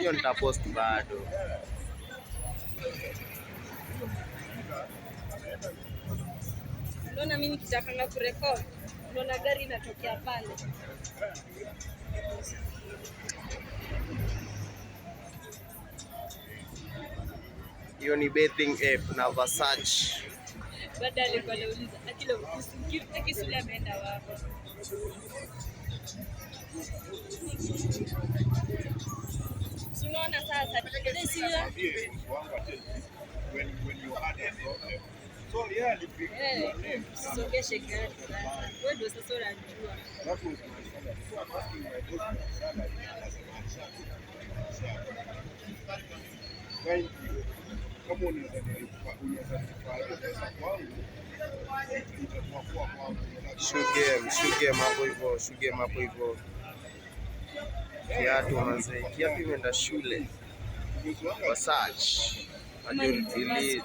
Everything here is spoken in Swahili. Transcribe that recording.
hiyo nitapost bado. Unaona mimi nikitaka kurekodi, unaona gari inatokea pale. Hiyo ni bathing app na Versace. Baada alikuwa anauliza akisule ameenda wapi? Unaona sasa when you had a problem. So yeah, sogeshe gari. Wewe ndio sasa unajua. That was my salary. So I'm asking my boss my salary as a man. Thank you. Kama unaweza nifanya pesa kwangu, itakuwa kwa kwangu. Shuge hapo hivyo. Kiatu manze, kiatu imeenda shule. Versace. Majority